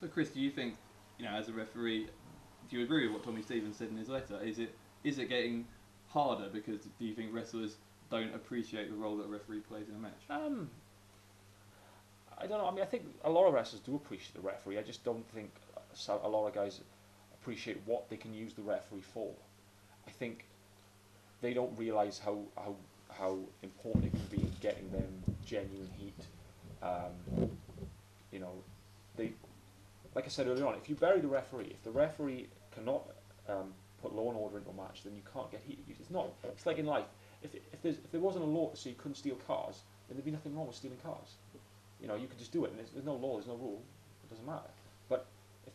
So Chris, do you think, as a referee, do you agree with what Tommy Stevens said in his letter? Is it getting harder because do you think wrestlers don't appreciate the role that a referee plays in a match? I don't know. I mean, I think a lot of wrestlers do appreciate the referee. I just don't think a lot of guys appreciate what they can use the referee for. I think they don't realise how important it can be in getting them genuine heat. You know, they, like I said earlier on, if you bury the referee, if the referee cannot put law and order into a match, then you can't get heat. It's not. It's like in life. If there wasn't a law to say you couldn't steal cars, then there'd be nothing wrong with stealing cars. You know, you could just do it, and there's no law, there's no rule. It doesn't matter. But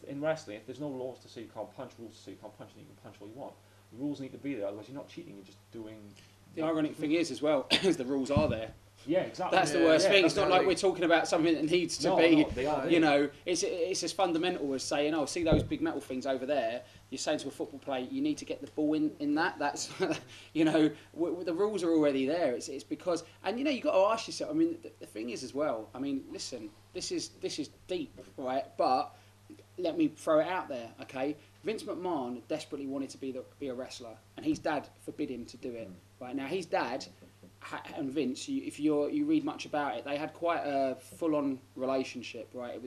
in wrestling, if there's no laws to say you can't punch, rules to say you can't punch, then you can punch what you want. The rules need to be there, otherwise you're not cheating. You're just doing. The ironic thing is, as well, is the rules are there. Yeah, exactly. That's the worst thing. It's not exactly. like we're talking about something that needs to be. No, they are there. You know, it's as fundamental as saying, "Oh, see those big metal things over there." You're saying to a football player, "You need to get the ball in that." That's, you know, the rules are already there. It's because, and you know, you got to ask yourself. I mean, the thing is as well. I mean, listen, this is deep, right? But let me throw it out there, okay? Vince McMahon desperately wanted to be a wrestler, and his dad forbid him to do it. Right now, his dad and Vince, if you read much about it, they had quite a full-on relationship, right?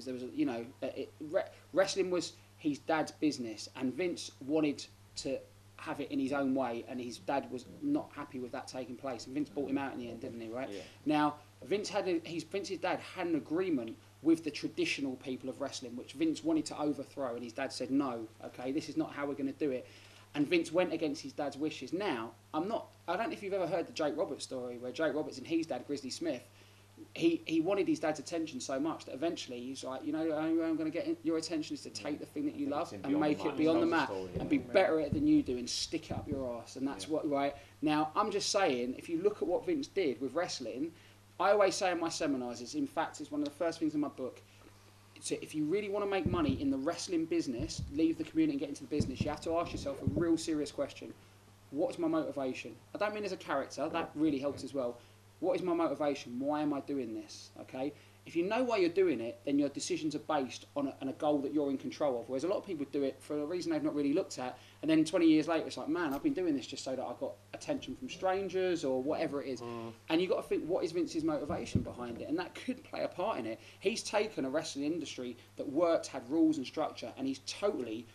Wrestling was his dad's business, and Vince wanted to have it in his own way, and his dad was not happy with that taking place, and Vince bought him out in the end, didn't he? Right? Yeah. Now, Vince's dad had an agreement with the traditional people of wrestling, which Vince wanted to overthrow, and his dad said, "No, okay, this is not how we're going to do it." And Vince went against his dad's wishes. Now, I don't know if you've ever heard the Jake Roberts story, where Jake Roberts and his dad, Grizzly Smith, he wanted his dad's attention so much that eventually he's like, you know, the only way I'm going to get your attention is to take the thing that you love and make it beyond the mat and be better at it than you do and stick it up your arse. And that's what, right? Now, I'm just saying, if you look at what Vince did with wrestling, I always say in my seminars, it's one of the first things in my book, so if you really want to make money in the wrestling business, leave the community and get into the business, you have to ask yourself a real serious question. What's my motivation? I don't mean as a character, that really helps as well. What is my motivation? Why am I doing this? Okay? If you know why you're doing it, then your decisions are based on a goal that you're in control of. Whereas a lot of people do it for a reason they've not really looked at, and then 20 years later it's like, man, I've been doing this just so that I got attention from strangers or whatever it is. And you've got to think, what is Vince's motivation behind it? And that could play a part in it. He's taken a wrestling industry that worked, had rules and structure, and he's totally...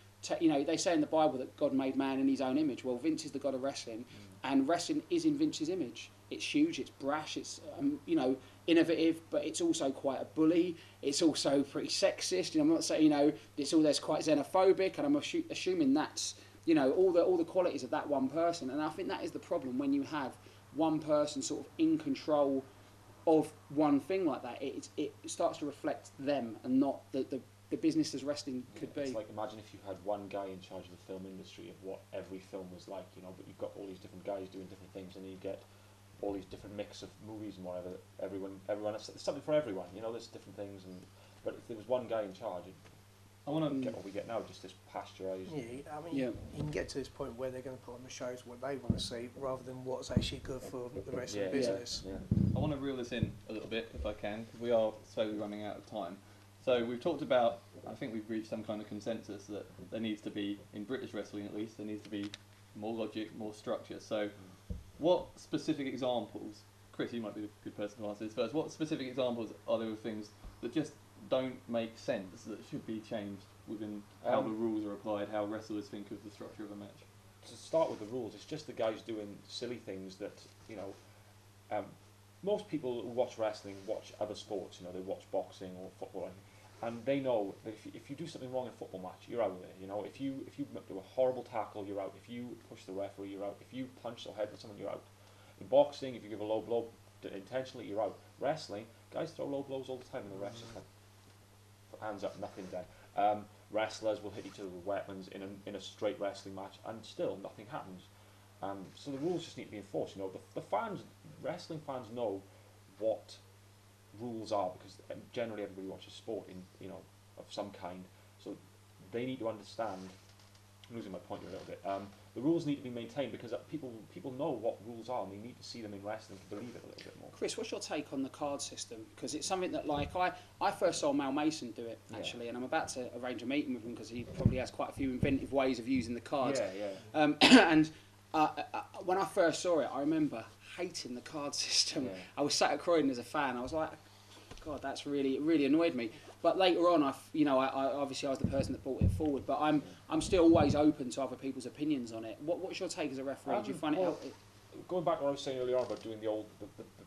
you know, they say in the Bible that God made man in his own image. Well, Vince is the God of wrestling, and wrestling is in Vince's image. It's huge, it's brash, it's you know, innovative, but it's also quite a bully. It's also pretty sexist. You know, I'm not saying, you know, there's quite xenophobic, and I'm assuming that's, you know, all the qualities of that one person. And I think that is the problem when you have one person sort of in control of one thing like that. It starts to reflect them and not the business as wrestling could be. It's like, imagine if you had one guy in charge of the film industry of what every film was like, you know, but you've got all these different guys doing different things, and then you get all these different mix of movies and whatever. Everyone, there's something for everyone, you know. There's different things, but if there was one guy in charge, I want to get what we get now, just this pasteurised. Yeah, I mean, you can get to this point where they're going to put on the shows what they want to see, rather than what's actually good for the rest of the business. Yeah. I want to reel this in a little bit, if I can, because we are slowly running out of time. So we've talked about, I think we've reached some kind of consensus that there needs to be, in British wrestling at least, there needs to be more logic, more structure. So what specific examples, Chris, you might be the good person to answer this first, what specific examples are there of things that just don't make sense, that should be changed within how the rules are applied, how wrestlers think of the structure of a match? To start with the rules, it's just the guys doing silly things that, you know, most people who watch wrestling watch other sports, you know, they watch boxing or football, and they know that if you do something wrong in a football match, you're out of there. You know, if you do a horrible tackle, you're out. If you push the referee, you're out. If you punch the head with someone, you're out. In boxing, if you give a low blow intentionally, you're out. Wrestling, guys throw low blows all the time, and the refs just like, hands up, nothing done. Wrestlers will hit each other with weapons in a straight wrestling match, and still nothing happens. So the rules just need to be enforced. You know, the fans, wrestling fans, know what rules are, because generally everybody watches sport of some kind. So they need to understand. I'm losing my point here a little bit. The the rules need to be maintained because people know what rules are and they need to see them in wrestling to believe it a little bit more. Chris, what's your take on the card system? Because it's something that, like, I first saw Mal Mason do it, actually, and I'm about to arrange a meeting with him because he probably has quite a few inventive ways of using the cards. And when I first saw it, I remember hating the card system. Yeah. I was sat at Croydon as a fan. I was like, God, that's really annoyed me. But later on, I obviously I was the person that brought it forward. But I'm still always open to other people's opinions on it. What's your take as a referee? Do you find it? Going back to what I was saying earlier on about doing the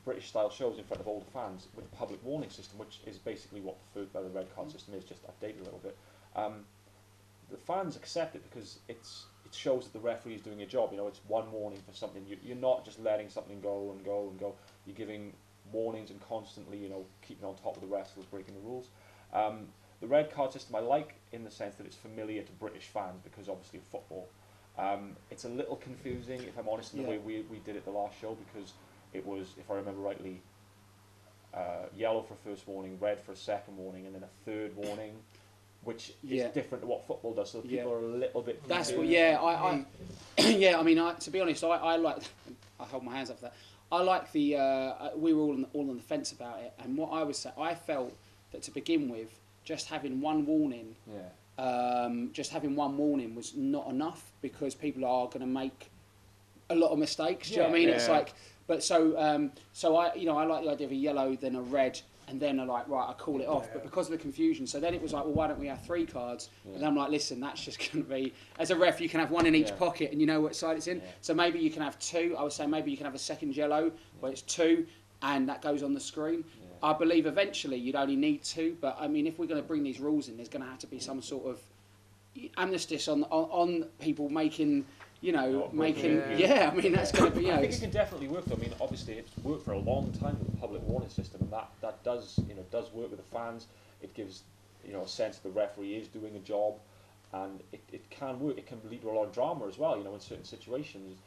British style shows in front of older fans with the public warning system, which is basically what the red card system is, just updated a little bit. The fans accept it because it shows that the referee is doing a job. You know, it's one warning for something. You're not just letting something go and go and go. You're giving warnings and constantly, you know, keeping on top of the wrestlers breaking the rules. The red card system I like in the sense that it's familiar to British fans because obviously of football. It's a little confusing, if I'm honest, in the way we did it the last show, because it was, if I remember rightly, yellow for a first warning, red for a second warning, and then a third warning, which is different to what football does. So people are a little bit confused. That's what. Yeah, I mean, to be honest, I like. I hold my hands up for that. I like the. We were all on the fence about it, and what I was saying, I felt that to begin with, just having one warning. Just having one warning was not enough because people are going to make a lot of mistakes. Do you know what I mean? It's like, but so I, you know, I like the idea of a yellow, then a red, and then I like, right, I call it off. But because of the confusion, so then it was like, well, why don't we have 3 cards? And I'm like, listen, that's just going to be, as a ref, you can have one in each pocket, and you know what side it's in. So maybe you can have 2. I would say maybe you can have a second yellow where it's 2, and that goes on the screen. I believe eventually you'd only need 2, but I mean, if we're going to bring these rules in, there's going to have to be some sort of amnesty on people making, you know, I mean, that's going to be, you know. I think it can definitely work though. I mean, obviously it's worked for a long time with the public warning system, and that does, you know, does work with the fans. It gives, you know, a sense that the referee is doing a job, and it can work. It can lead to a lot of drama as well, you know, in certain situations,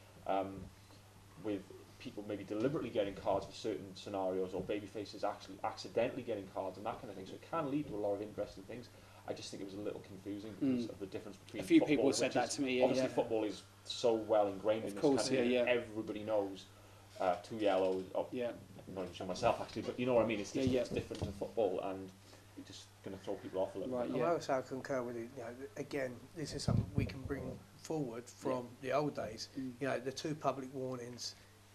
with people maybe deliberately getting cards for certain scenarios, or babyfaces actually accidentally getting cards and that kind of thing. So it can lead to a lot of interesting things. I just think it was a little confusing because of the difference between a few football, people said that to me. Obviously, football is so well ingrained in this country. Everybody knows 2 yellows. Oh, I'm not even sure myself actually, but you know what I mean. It's just it's different to football, and it's just going to throw people off a little bit. I also concur with you. You know, again, this is something we can bring forward from the old days. You know, the 2 public warnings,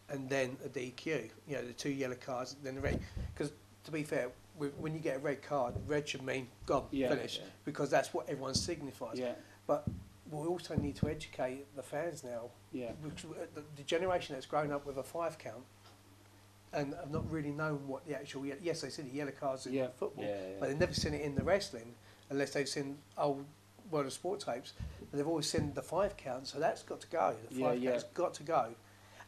and then a DQ. You know, the 2 yellow cards, then the red. Because to be fair, when you get a red card, red should mean gone, finish, because that's what everyone signifies. But we also need to educate the fans now. Because the generation that's grown up with a 5 count and have not really known what the actual... Yes, they see the yellow cards in football, but they've never seen it in the wrestling unless they've seen old World of Sport tapes. But they've always seen the 5 count, so that's got to go. The 5 count's got to go.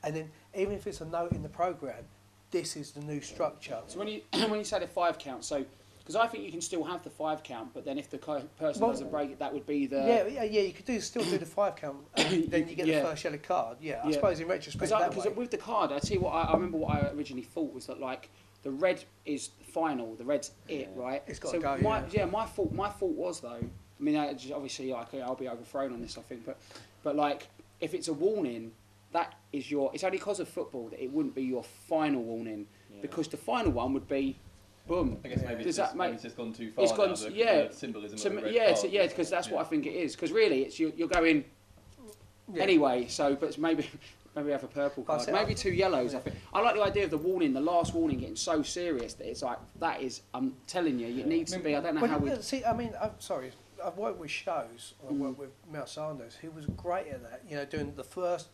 And then even if it's a note in the programme, this is the new structure. So when you say the 5 count, so because I think you can still have the 5 count, but then if the person doesn't break it, that would be the you could still do the 5 count, and then you get the first yellow card. I suppose in retrospect because with the card, I tell you what, I remember what I originally thought was that like the red is final, the red's it, right? It's got to go. My fault was though. I mean, obviously, like I'll be overthrown on this, I think, but like if it's a warning. That is it's only because of football that it wouldn't be your final warning, because the final one would be, boom. I guess maybe it's just gone too far. It's gone, the symbolism of the red card. Because that's what I think it is. Because really, it's you're going anyway. So, but maybe have a purple card, maybe 2 yellows. I like the idea of the warning, the last warning, getting so serious that it's like that is. I'm telling you, it needs to be. I don't know how we. See, I mean, I'm sorry. I've worked with shows. I've worked with Mel Sanders, who was great at that. You know, doing the first.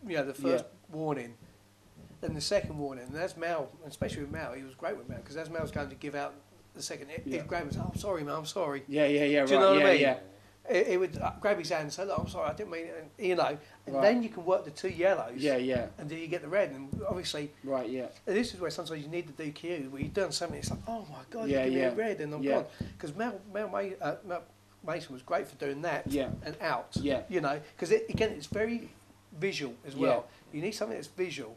The first warning, then the second warning, and as Mel, especially with Mel, he was great with Mel, because as Mel's going to give out the second, he'd grab his, I'm sorry, Mel, I'm sorry. Do you know what I mean? He would grab his hand and say, look, I'm sorry, I didn't mean it, you know, and then you can work the 2 yellows, and then you get the red, and obviously, and this is where sometimes you need the DQ, where you've done something, it's like, oh my God, you give me a red, and I'm gone. Because Mel Mason was great for doing that, and out, you know, because again, it's very visual as well. You need something that's visual,